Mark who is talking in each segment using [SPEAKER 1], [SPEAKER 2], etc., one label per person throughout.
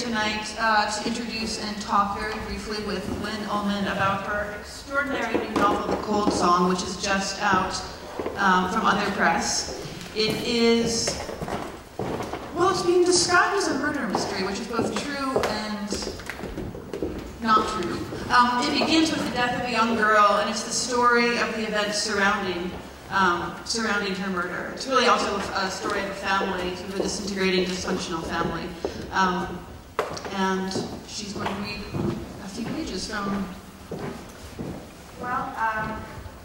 [SPEAKER 1] tonight to introduce and talk very briefly with Linn Ullmann about her extraordinary new novel, The Cold Song, which is just out from Other Press. It is, well, it's being described as a murder mystery, which is both true and not true. It begins with the death of a young girl, and it's the story of the events surrounding her murder. It's really also a story of a family, sort of a disintegrating, dysfunctional family. And she's going to read a few pages from...
[SPEAKER 2] Well,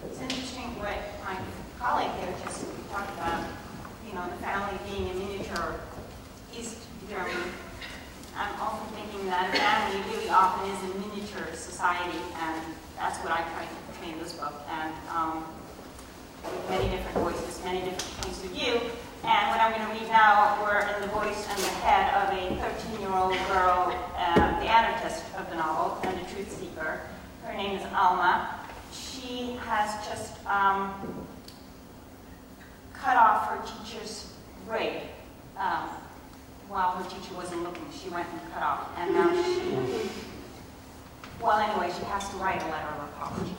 [SPEAKER 2] it's interesting what my colleague here just talked about, the family being a miniature East Germany. I'm also thinking that a family really often is a miniature society, and that's what I try to portray in this book. And with many different voices, many different points of view. And what I'm going to read now were in the voice and the head of a 13-year-old girl, the anarchist of the novel, and the truth seeker. Her name is Alma. She has just cut off her teacher's braid while her teacher wasn't looking. She went and cut off. And now she has to write a letter of apology.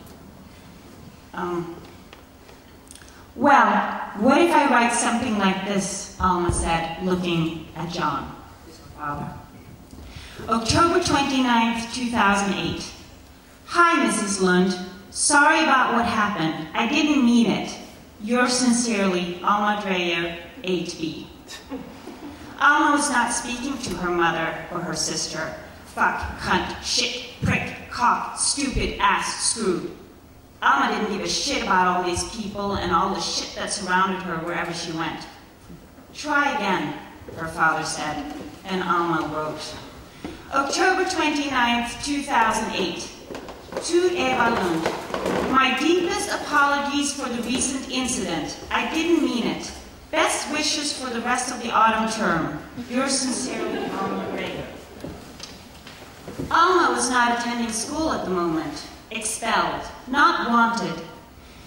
[SPEAKER 3] Well, what if I write something like this, Alma said, looking at John, his father. October 29th, 2008. Hi, Mrs. Lund. Sorry about what happened. I didn't mean it. Yours sincerely, Alma Dreyer, 8B. Alma was not speaking to her mother or her sister. Fuck, cunt, shit, prick, cock, stupid, ass, screw. Alma didn't give a shit about all these people and all the shit that surrounded her wherever she went. Try again, her father said, and Alma wrote. October 29th, 2008. To Eva Lund. My deepest apologies for the recent incident. I didn't mean it. Best wishes for the rest of the autumn term. Yours sincerely, Alma Dreyer. Alma was not attending school at the moment. Expelled, not wanted.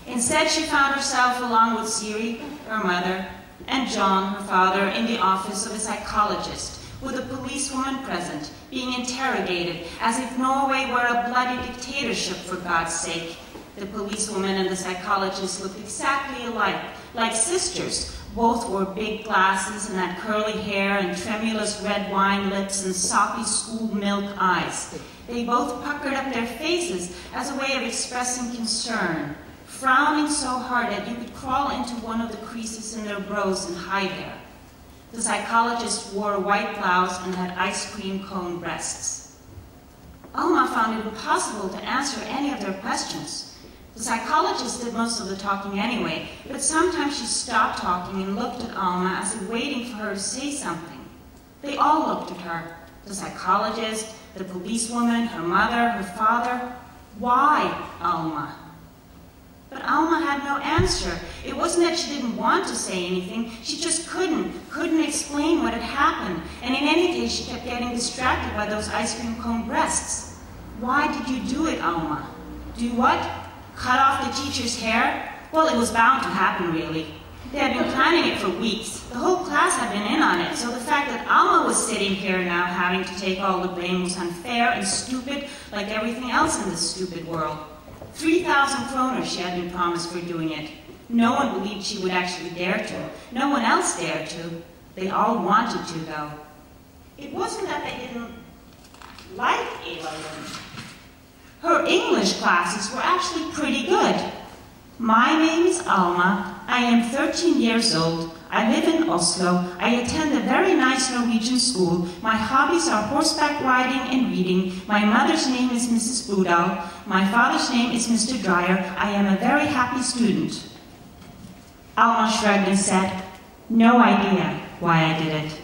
[SPEAKER 3] Instead, she found herself along with Siri, her mother, and John, her father, in the office of a psychologist, with a policewoman present, being interrogated as if Norway were a bloody dictatorship, for God's sake. The policewoman and the psychologist looked exactly alike, like sisters. Both wore big glasses and had curly hair and tremulous red wine lips and soppy school milk eyes. They both puckered up their faces as a way of expressing concern, frowning so hard that you could crawl into one of the creases in their brows and hide there. The psychologist wore a white blouse and had ice cream cone breasts. Alma found it impossible to answer any of their questions. The psychologist did most of the talking anyway, but sometimes she stopped talking and looked at Alma as if waiting for her to say something. They all looked at her, the psychologist, the policewoman, her mother, her father. Why, Alma? But Alma had no answer. It wasn't that she didn't want to say anything. She just couldn't explain what had happened. And in any case, she kept getting distracted by those ice cream cone breasts. Why did you do it, Alma? Do what? Cut off the teacher's hair? Well, it was bound to happen, really. They had been planning it for weeks. The whole class had been in on it, so the fact that Alma was sitting here now having to take all the blame was unfair and stupid, like everything else in this stupid world. 3,000 kroner she had been promised for doing it. No one believed she would actually dare to. No one else dared to. They all wanted to, though. It wasn't that they didn't like Eva Lund. Her English classes were actually pretty good. My name is Alma. I am 13 years old. I live in Oslo. I attend a very nice Norwegian school. My hobbies are horseback riding and reading. My mother's name is Mrs. Budal. My father's name is Mr. Dreyer. I am a very happy student. Alma shrugged and said, no idea why I did it.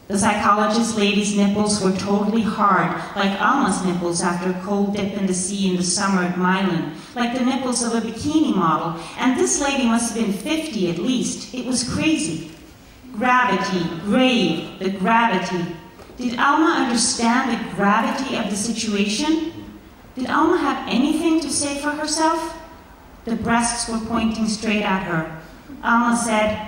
[SPEAKER 3] The psychologist lady's nipples were totally hard, like Alma's nipples after a cold dip in the sea in the summer at Milan, like the nipples of a bikini model, and this lady must have been 50 at least. It was crazy. Gravity, grave, the gravity. Did Alma understand the gravity of the situation? Did Alma have anything to say for herself? The breasts were pointing straight at her. Alma said,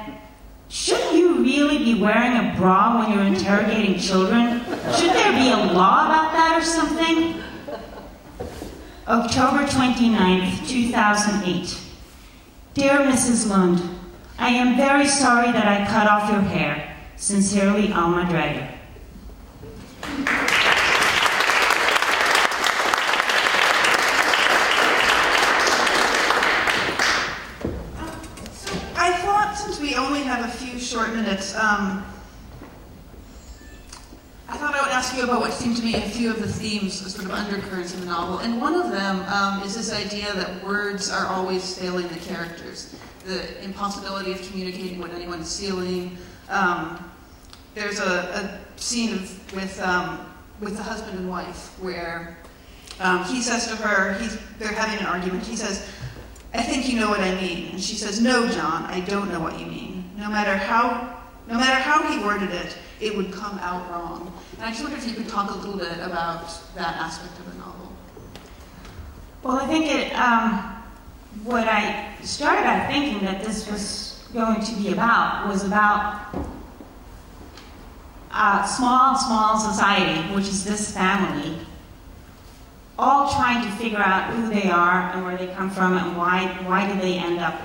[SPEAKER 3] Shouldn't you really be wearing a bra when you're interrogating children? Should there be a law about that or something? October 29th, 2008. Dear Mrs. Lund, I am very sorry that I cut off your hair. Sincerely, Alma Drager.
[SPEAKER 1] We only have a few short minutes. I thought I would ask you about what seemed to me a few of the themes, sort of undercurrents in the novel. And one of them is this idea that words are always failing the characters. The impossibility of communicating what anyone is feeling. There's a scene with the husband and wife where he says to her, they're having an argument, he says, I think you know what I mean. And she says, no, John, I don't know what you mean. No matter how he worded it, it would come out wrong. And I just wonder if you could talk a little bit about that aspect of the novel.
[SPEAKER 3] Well, I think what I started out thinking that this was going to be about was about a small society, which is this family, all trying to figure out who they are and where they come from and why did they end up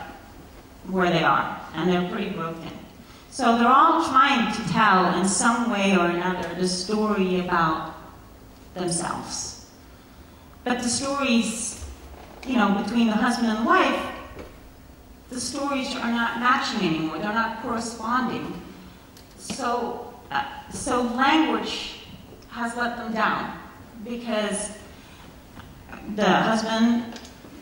[SPEAKER 3] where they are. And they're pretty broken. So they're all trying to tell in some way or another the story about themselves. But the stories, between the husband and the wife, the stories are not matching anymore. They're not corresponding. So language has let them down because the husband,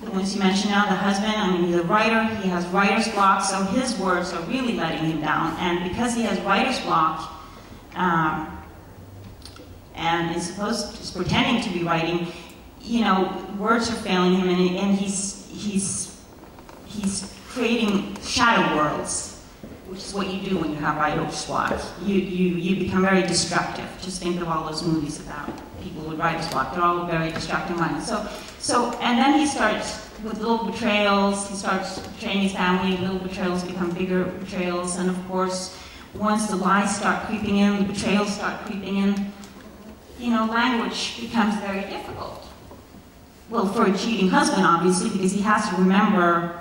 [SPEAKER 3] the ones you mentioned now, the husband, he's a writer, he has writer's block, so his words are really letting him down. And because he has writer's block, and is pretending to be writing, words are failing him, and he's creating shadow worlds, which is what you do when you have writer's block. You become very destructive. Just think of all those movies about people with writer's block. They're all very destructive minds. And then he starts with little betrayals. He starts betraying his family. Little betrayals become bigger betrayals. And of course, once the lies start creeping in, the betrayals start creeping in, language becomes very difficult. Well, for a cheating husband, obviously, because he has to remember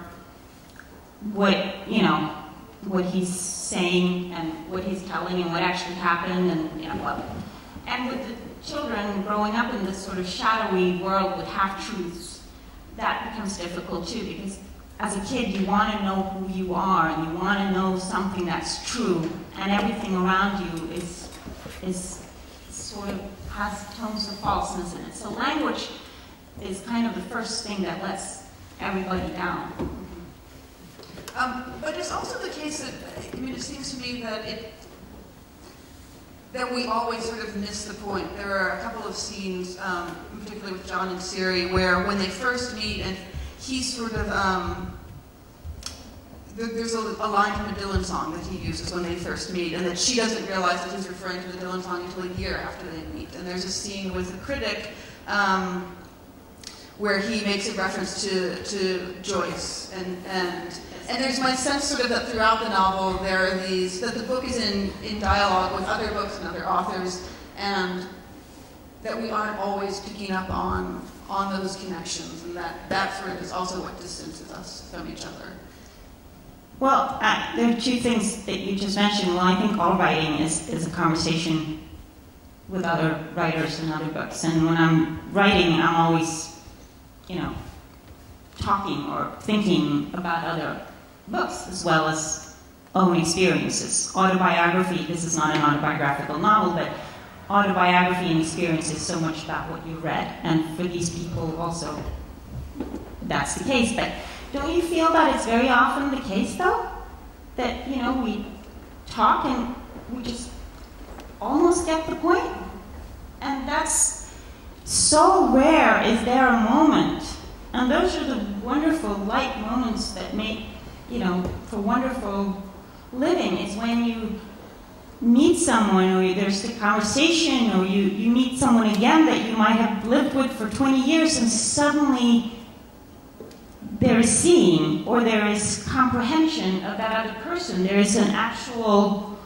[SPEAKER 3] what he's saying and what he's telling and what actually happened and with the children growing up in this sort of shadowy world with half-truths, that becomes difficult too, because as a kid you want to know who you are and you want to know something that's true, and everything around you is sort of has tones of falseness in it. So language is kind of the first thing that lets everybody down.
[SPEAKER 1] But it's also the case that, it seems to me that we always sort of miss the point. There are a couple of scenes, particularly with John and Siri, where when they first meet, and he's sort of, there's a line from a Dylan song that he uses when they first meet, and that she doesn't realize that he's referring to the Dylan song until a year after they meet. And there's a scene with a critic where he makes a reference to Joyce, and there's my sense sort of that throughout the novel there are these, that the book is in dialogue with other books and other authors, and that we aren't always picking up on those connections, and that sort of is also what distances us from each other.
[SPEAKER 3] Well, there are two things that you just mentioned. Well, I think all writing is a conversation with other writers and other books, and when I'm writing, I'm always, talking or thinking about other books as well as own experiences. Autobiography, this is not an autobiographical novel, but autobiography and experience is so much about what you read. And for these people also, that's the case. But don't you feel that it's very often the case, though? That, we talk and we just almost get the point? And that's so rare. Is there a moment? And those are the wonderful light moments that make, for wonderful living, is when you meet someone, or there's a conversation, or you meet someone again that you might have lived with for 20 years, and suddenly there is seeing or there is comprehension of that other person. There is an actual,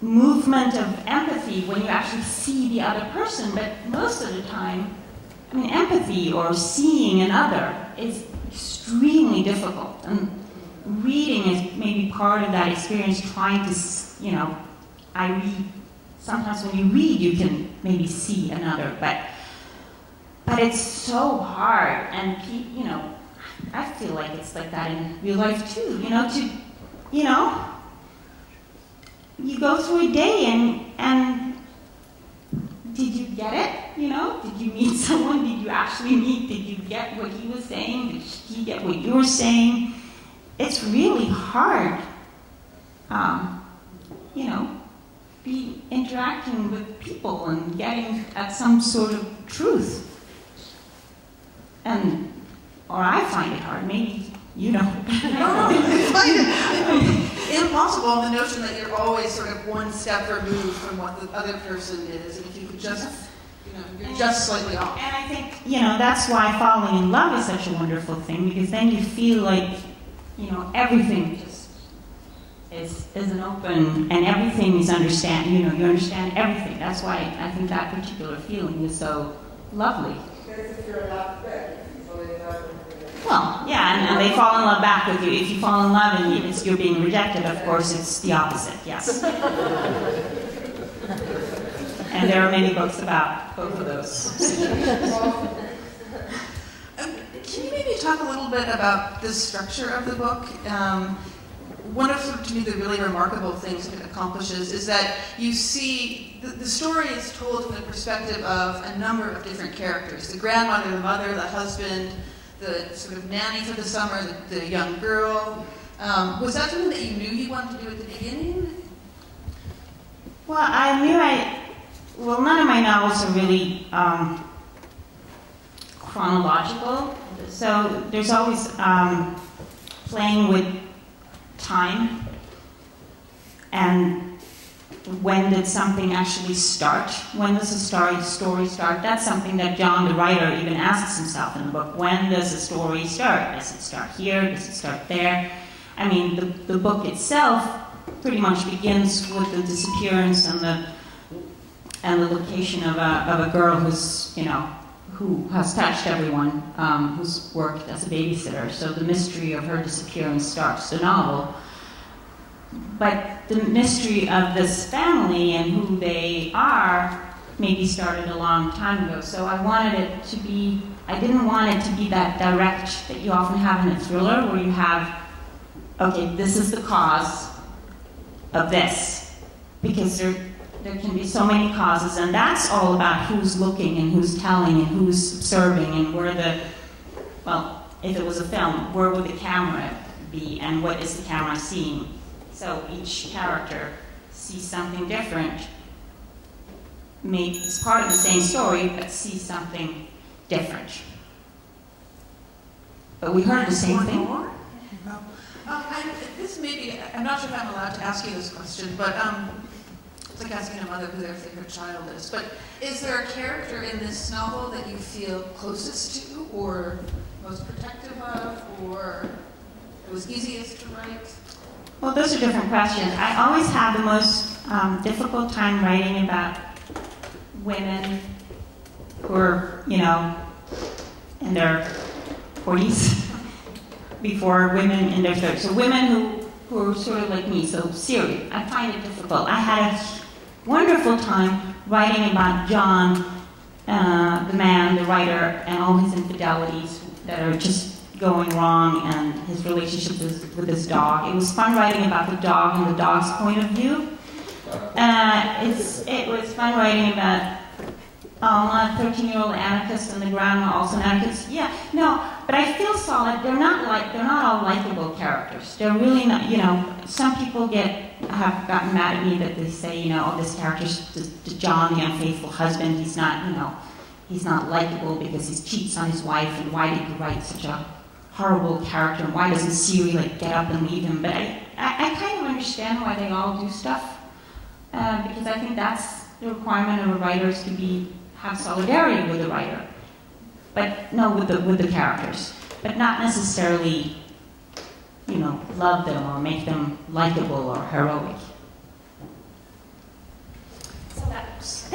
[SPEAKER 3] movement of empathy when you actually see the other person. But most of the time, empathy or seeing another is extremely difficult. And reading is maybe part of that experience, trying to, I read, sometimes when you read, you can maybe see another, but it's so hard, and I feel like it's like that in real life too, you go through a day and did you get it, Did you meet someone? Did you actually meet? Did you get what he was saying? Did he get what you were saying? It's really hard, be interacting with people and getting at some sort of truth. Or I find it hard, maybe you don't.
[SPEAKER 1] No, I find it impossible on the notion that you're always sort of one step removed from what the other person is, and if you could just, you're just slightly off.
[SPEAKER 3] And I think, that's why falling in love is such a wonderful thing, because then you feel like, everything just is an open, and everything is understand, you understand everything. That's why I think that particular feeling is so lovely. Well, yeah, and they fall in love back with you. If you fall in love and you're being rejected, of course, it's the opposite, yes. And there are many books about both of those situations.
[SPEAKER 1] Can you maybe talk a little bit about the structure of the book? One of, to me, the really remarkable things it accomplishes is that you see the story is told from the perspective of a number of different characters. The grandmother, the mother, the husband, the sort of nanny for the summer, the young girl. Was that something that you knew you wanted to do at the beginning?
[SPEAKER 3] Well, I knew none of my novels are really chronological. So there's always playing with time and when did something actually start? When does a story start? That's something that John, the writer, even asks himself in the book. When does a story start? Does it start here? Does it start there? The book itself pretty much begins with the disappearance and the location of a girl who's, who has touched everyone, who's worked as a babysitter. So the mystery of her disappearance starts the novel. But the mystery of this family and who they are maybe started a long time ago. So I didn't want it to be that direct that you often have in a thriller where you have, okay, this is the cause of this. Because there can be so many causes, and that's all about who's looking and who's telling and who's observing and if it was a film, where would the camera be and what is the camera seeing? So each character sees something different. Maybe it's part of the same story, but sees something different. But we heard the same thing.
[SPEAKER 1] More? No. I'm not sure if I'm allowed to ask you this question, but it's like asking a mother who their favorite child is. But is there a character in this novel that you feel closest to, or most protective of, or it was easiest to write?
[SPEAKER 3] Well, those are different questions. I always have the most difficult time writing about women who are, in their 40s before women in their 30s. So women who are sort of like me, so serious. I find it difficult. I had a wonderful time writing about John, the man, the writer, and all his infidelities that are just going wrong, and his relationship with his dog. It was fun writing about the dog and the dog's point of view. It was fun writing about Alona, 13-year-old anarchist, and the grandma also an anarchist. Yeah, no, but I feel solid. They're not all likable characters. They're really not. Some people have gotten mad at me that they say, this character's John, the unfaithful husband. He's not likable because he cheats on his wife, and why did you write such a horrible character, and why doesn't Siri get up and leave him? But I kind of understand why they all do stuff, because I think that's the requirement of a writer, is to have solidarity with the writer. but no, with the characters, but not necessarily, love them or make them likable or heroic.
[SPEAKER 2] So that's